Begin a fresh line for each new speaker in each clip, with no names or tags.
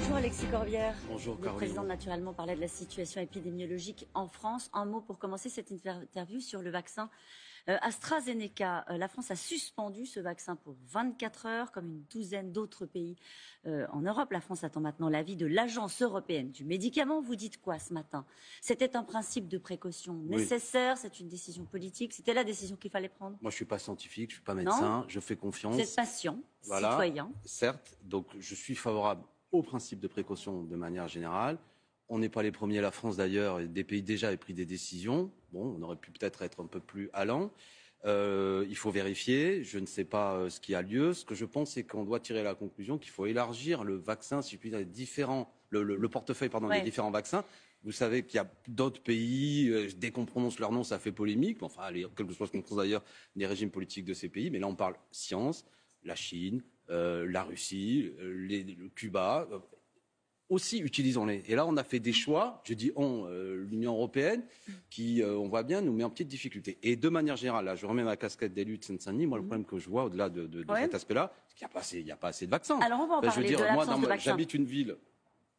Bonjour Alexis Corbière.
Bonjour
Le
Caroline.
président naturellement parlait de la situation épidémiologique en France. Un mot pour commencer cette interview sur le vaccin AstraZeneca. La France a suspendu ce vaccin pour 24 heures, comme une douzaine d'autres pays en Europe. La France attend maintenant l'avis de l'Agence européenne du médicament. Vous dites quoi ce matin? C'était un principe de précaution nécessaire, c'est une décision politique, c'était la décision qu'il fallait prendre?
Moi, je ne suis pas scientifique, je ne suis pas médecin, je fais confiance.
Vous êtes patient, citoyen.
Certes, donc je suis favorable au principe de précaution de manière générale. On n'est pas les premiers, la France d'ailleurs, et des pays déjà avaient pris des décisions. Bon, on aurait pu peut-être être un peu plus allant. Il faut vérifier, je ne sais pas ce qui a lieu. Ce que je pense, c'est qu'on doit tirer la conclusion qu'il faut élargir le vaccin, si je puis dire, le portefeuille des différents vaccins. Vous savez qu'il y a d'autres pays, dès qu'on prononce leur nom, ça fait polémique. Enfin, allez, quel que soit ce qu'on pense d'ailleurs des régimes politiques de ces pays. Mais là, on parle science, la Chine, la Russie, le Cuba. Aussi, utilisons-les. Et là, on a fait des choix, je dis l'Union européenne, qui, on voit bien, nous met en petite difficulté. Et de manière générale, là, je remets ma casquette d'élu de Seine-Saint-Denis. Moi, le problème que je vois, au-delà de cet aspect-là, c'est qu'il n'y a pas assez de vaccins.
Alors, on va en parler de l'absence de vaccins.
J'habite une ville,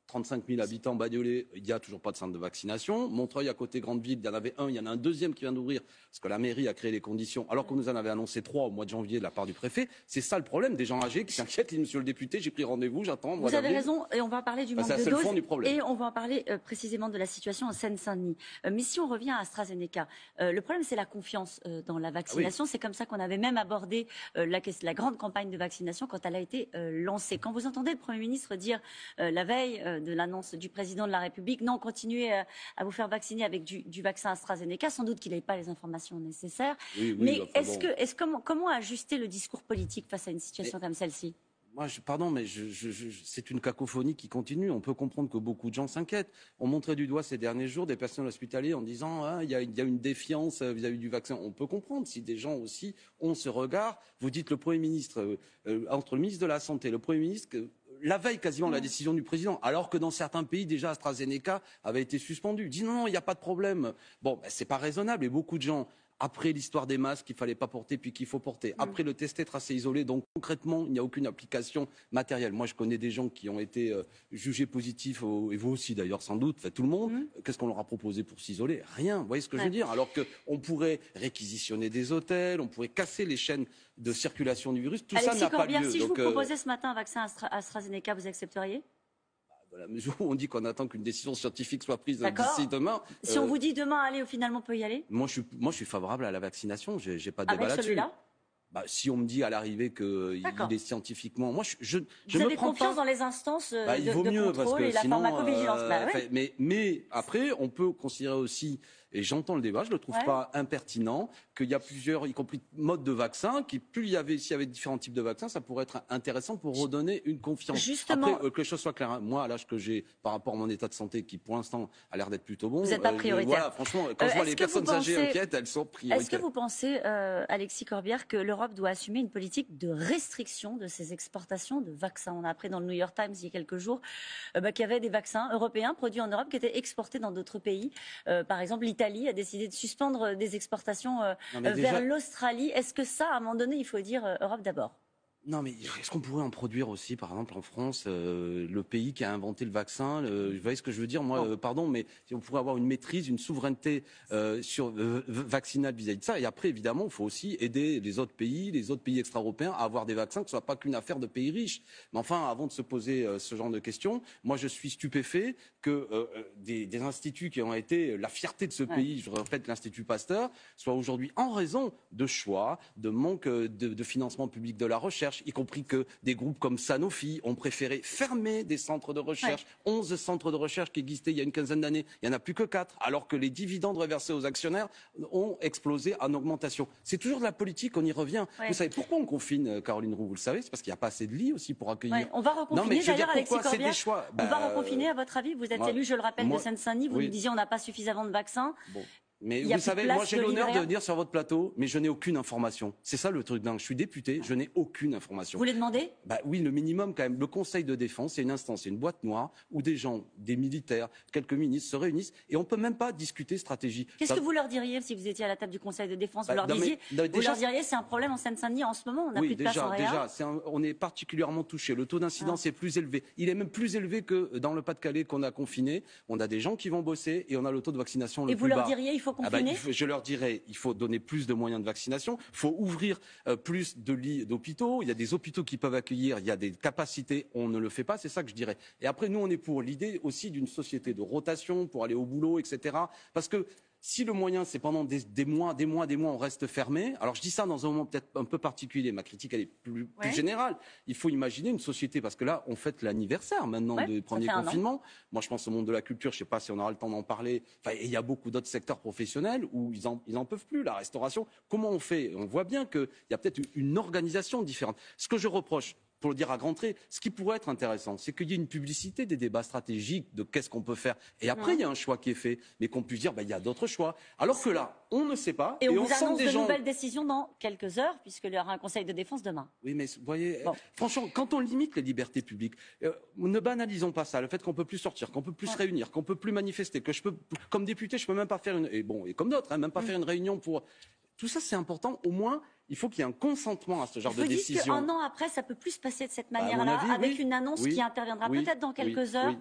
35 000 habitants, Bagnolet, il n'y a toujours pas de centre de vaccination. Montreuil, à côté, grande ville, il y en avait un, il y en a un deuxième qui vient d'ouvrir, parce que la mairie a créé les conditions, alors qu'on nous en avait annoncé 3 au mois de janvier de la part du préfet. C'est ça le problème, des gens âgés qui s'inquiètent. Monsieur le député, j'ai pris rendez-vous, j'attends.
Vous avez raison, et on va parler du manque de doses.
C'est le fond du problème.
Et on va en parler précisément de la situation en Seine-Saint-Denis. Mais si on revient à AstraZeneca, le problème, c'est la confiance dans la vaccination. C'est comme ça qu'on avait même abordé la grande campagne de vaccination quand elle a été lancée. Quand vous entendez le Premier ministre dire la veille de l'annonce du président de la République, non, continuez à vous faire vacciner avec du vaccin AstraZeneca, sans doute qu'il n'avait pas les informations nécessaires. Mais comment ajuster le discours politique face à une situation comme celle-ci?
Moi, c'est une cacophonie qui continue. On peut comprendre que beaucoup de gens s'inquiètent. On montrait du doigt ces derniers jours des personnels hospitaliers en disant il y a une défiance vis-à-vis du vaccin. On peut comprendre si des gens aussi ont ce regard. Vous dites le Premier ministre, entre le ministre de la Santé et le Premier ministre, la veille quasiment de la décision du président, alors que dans certains pays déjà AstraZeneca avait été suspendu. Dit non, il n'y a pas de problème. Bon, c'est pas raisonnable et beaucoup de gens. Après l'histoire des masques qu'il ne fallait pas porter puis qu'il faut porter. Après le tester, tracé, isolé. Donc concrètement, il n'y a aucune application matérielle. Moi, je connais des gens qui ont été jugés positifs, et vous aussi d'ailleurs sans doute, tout le monde. Qu'est-ce qu'on leur a proposé pour s'isoler? Rien. Vous voyez ce que je veux dire? Alors qu'on pourrait réquisitionner des hôtels, on pourrait casser les chaînes de circulation du virus. Tout ça n'a pas lieu.
Si je vous proposais ce matin un vaccin AstraZeneca, vous accepteriez?
Dans la mesure où on dit qu'on attend qu'une décision scientifique soit prise d'ici demain.
Si on vous dit demain, allez, finalement, on peut y aller?
Moi, je suis favorable à la vaccination. J'ai pas de débat là-dessus.
Avec celui-là?
Si on me dit à l'arrivée qu'il est scientifiquement, moi
vous avez confiance dans les instances
il vaut mieux,
contrôle
parce que
et la
sinon,
pharmacovigilance.
Mais après, on peut considérer aussi, et j'entends le débat, je ne le trouve pas impertinent, qu'il y a plusieurs, y compris modes de vaccins, s'il y avait différents types de vaccins, ça pourrait être intéressant pour redonner une confiance.
Justement,
après, que les choses soient claires, moi, à l'âge que j'ai, par rapport à mon état de santé, qui pour l'instant a l'air d'être plutôt bon.
Vous n'êtes pas prioritaire.
Voilà, franchement, quand je vois les personnes âgées inquiètes, elles sont prioritaires.
Est-ce que vous pensez, Alexis Corbière, que l'Europe doit assumer une politique de restriction de ses exportations de vaccins? On a appris dans le New York Times il y a quelques jours qu'il y avait des vaccins européens produits en Europe qui étaient exportés dans d'autres pays. Par exemple, l'Italie a décidé de suspendre des exportations vers l'Australie. Est-ce que ça, à un moment donné, il faut dire Europe d'abord?
Non, mais est-ce qu'on pourrait en produire aussi, par exemple, en France, le pays qui a inventé le vaccin vous voyez ce que je veux dire? Moi, pardon, mais si on pourrait avoir une maîtrise, une souveraineté vaccinale vis-à-vis de ça. Et après, évidemment, il faut aussi aider les autres pays extra-européens à avoir des vaccins, que ce soit pas qu'une affaire de pays riches. Mais enfin, avant de se poser ce genre de questions, moi, je suis stupéfait que des instituts qui ont été la fierté de ce pays, je répète, l'Institut Pasteur, soient aujourd'hui, en raison de choix, de manque de financement public de la recherche, y compris que des groupes comme Sanofi ont préféré fermer des centres de recherche. 11 centres de recherche qui existaient il y a une quinzaine d'années, il n'y en a plus que 4, alors que les dividendes reversés aux actionnaires ont explosé en augmentation. C'est toujours de la politique, on y revient. Vous savez pourquoi on confine, Caroline Roux, vous le savez? C'est parce qu'il n'y a pas assez de lits aussi pour accueillir.
On va reconfiner, d'ailleurs, Alexis Corbière. On va reconfiner, à votre avis? Vous êtes élu, je le rappelle, de Seine-Saint-Denis. Vous nous disiez on n'a pas suffisamment de vaccins.
Mais vous savez, moi j'ai l'honneur de venir sur votre plateau, mais je n'ai aucune information. C'est ça le truc dingue. Je suis député, je n'ai aucune information.
Vous les demandez?
Bah oui, le minimum quand même. Le Conseil de défense, c'est une instance, c'est une boîte noire où des gens, des militaires, quelques ministres se réunissent et on ne peut même pas discuter stratégie.
Qu'est-ce que vous leur diriez si vous étiez à la table du Conseil de défense? Vous leur diriez c'est un problème en Seine-Saint-Denis en ce moment, on n'a plus de place en réa.
On est particulièrement touché. Le taux d'incidence est plus élevé. Il est même plus élevé que dans le Pas-de-Calais qu'on a confiné. On a des gens qui vont bosser et on a le taux de vaccination le plus bas.
Et vous leur diriez il faut confiner?
Je leur dirais il faut donner plus de moyens de vaccination, il faut ouvrir plus de lits d'hôpitaux, il y a des hôpitaux qui peuvent accueillir, il y a des capacités, on ne le fait pas, c'est ça que je dirais. Et après, nous, on est pour l'idée aussi d'une société de rotation, pour aller au boulot, etc. Parce que si le moyen, c'est pendant des mois, on reste fermé, alors je dis ça dans un moment peut-être un peu particulier, ma critique elle est plus générale. Il faut imaginer une société, parce que là, on fête l'anniversaire maintenant du premier confinement. Moi, je pense au monde de la culture, je ne sais pas si on aura le temps d'en parler. Enfin, il y a beaucoup d'autres secteurs professionnels où ils en peuvent plus, la restauration. Comment on fait? On voit bien qu'il y a peut-être une organisation différente. Ce que je reproche, pour le dire à grands traits, ce qui pourrait être intéressant, c'est qu'il y ait une publicité des débats stratégiques de qu'est-ce qu'on peut faire. Et après, il y a un choix qui est fait, mais qu'on puisse dire, il y a d'autres choix. Alors que là, on ne sait pas.
Et on vous annonce de nouvelles décisions dans quelques heures, puisqu'il y aura un Conseil de défense demain.
Oui, mais vous voyez, franchement, quand on limite les libertés publiques, ne banalisons pas ça. Le fait qu'on ne peut plus sortir, qu'on ne peut plus se réunir, qu'on ne peut plus manifester, que je peux, comme député, je ne peux même pas faire et comme d'autres, même pas faire une réunion pour... Tout ça, c'est important. Au moins, il faut qu'il y ait un consentement à ce genre de décision.
Vous dites qu'un an après, ça peut plus se passer de cette manière-là, avec une annonce qui interviendra peut-être dans quelques heures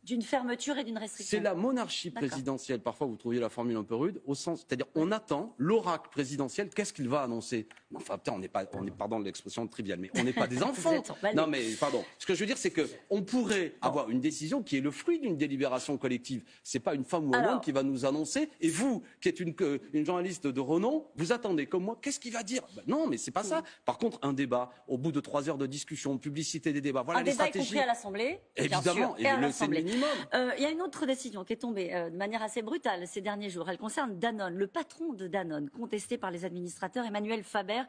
d'une fermeture et d'une restriction.
C'est la monarchie présidentielle. Parfois, vous trouviez la formule un peu rude, au sens, c'est-à-dire, on attend l'oracle présidentiel. Qu'est-ce qu'il va annoncer? Enfin, on n'est pas, pardon de l'expression triviale, mais on n'est pas des enfants. Non, mais pardon. Ce que je veux dire, c'est que on pourrait avoir une décision qui est le fruit d'une délibération collective. C'est pas une femme ou un homme qui va nous annoncer. Et vous, qui êtes une journaliste de renom, vous attendez comme moi. Qu'est-ce qu'il va dire? Non, mais c'est pas ça. Par contre, un débat, au bout de 3 heures de discussion, publicité des débats, voilà les stratégies.
Un débat y compris à l'Assemblée,
évidemment,
et à l'Assemblée.
Il
y a une autre décision qui est tombée de manière assez brutale ces derniers jours. Elle concerne Danone, le patron de Danone, contesté par les administrateurs, Emmanuel Faber,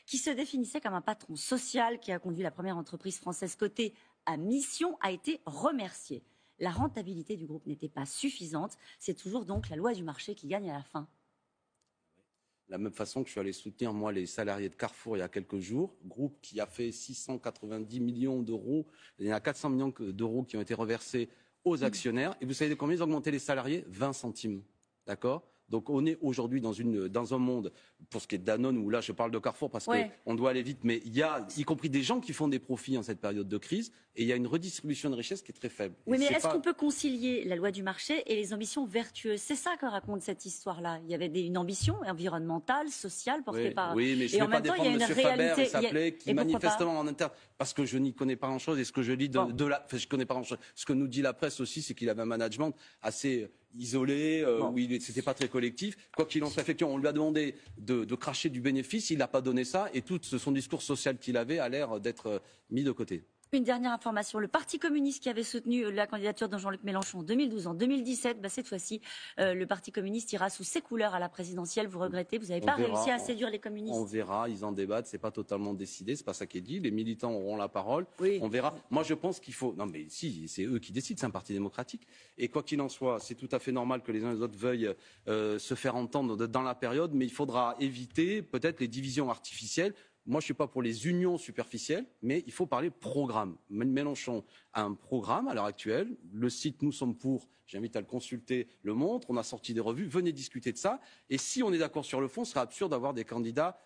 qui se définissait comme un patron social qui a conduit la première entreprise française cotée à mission, a été remercié. La rentabilité du groupe n'était pas suffisante. C'est toujours donc la loi du marché qui gagne à la fin.
De la même façon que je suis allé soutenir, moi, les salariés de Carrefour il y a quelques jours, groupe qui a fait 690 millions d'euros. Il y a 400 millions d'euros qui ont été reversés aux actionnaires. Et vous savez combien ils ont augmenté les salariés? 20 centimes. D'accord? Donc on est aujourd'hui dans un monde, pour ce qui est de Danone, où là je parle de Carrefour parce qu'on doit aller vite, mais il y a y compris des gens qui font des profits en cette période de crise, et il y a une redistribution de richesse qui est très faible.
Oui, mais est-ce qu'on peut concilier la loi du marché et les ambitions vertueuses? C'est ça que raconte cette histoire-là. Il y avait une ambition environnementale, sociale, portée par...
Oui, mais je ne vais pas défendre M. Faber et s'appelait, qui manifestement en interne, parce que je n'y connais pas grand-chose, et ce que je lis je connais pas grand-chose. Ce que nous dit la presse aussi, c'est qu'il avait un management assez isolé, où c'était pas très collectif. Quoi qu'il en soit, effectivement, on lui a demandé de cracher du bénéfice, il n'a pas donné ça, et tout son discours social qu'il avait a l'air d'être mis de côté.
Une dernière information, le Parti communiste qui avait soutenu la candidature de Jean-Luc Mélenchon en 2012, en 2017, cette fois-ci, le Parti communiste ira sous ses couleurs à la présidentielle. Vous regrettez? Vous n'avez pas réussi à séduire les communistes?
On verra, ils en débattent, c'est pas totalement décidé, c'est pas ça qui est dit. Les militants auront la parole, on verra. Moi, je pense qu'il faut... Non, mais si, c'est eux qui décident, c'est un parti démocratique. Et quoi qu'il en soit, c'est tout à fait normal que les uns et les autres veuillent se faire entendre dans la période, mais il faudra éviter peut-être les divisions artificielles. Moi, je ne suis pas pour les unions superficielles, mais il faut parler programme. Mélenchon a un programme à l'heure actuelle. Le site Nous sommes pour, j'invite à le consulter, le montre. On a sorti des revues. Venez discuter de ça. Et si on est d'accord sur le fond, ce serait absurde d'avoir des candidats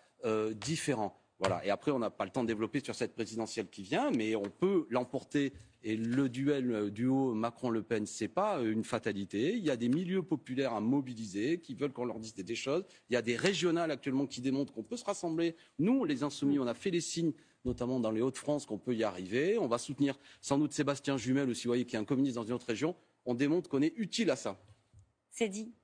différents. Voilà. Et après, on n'a pas le temps de développer sur cette présidentielle qui vient, mais on peut l'emporter. Et le duo Macron-Le Pen, c'est pas une fatalité. Il y a des milieux populaires à mobiliser qui veulent qu'on leur dise des choses. Il y a des régionales actuellement qui démontrent qu'on peut se rassembler. Nous, les Insoumis, on a fait les signes, notamment dans les Hauts-de-France, qu'on peut y arriver. On va soutenir sans doute Sébastien Jumel aussi, vous voyez, qui est un communiste dans une autre région. On démontre qu'on est utile à ça.
C'est dit.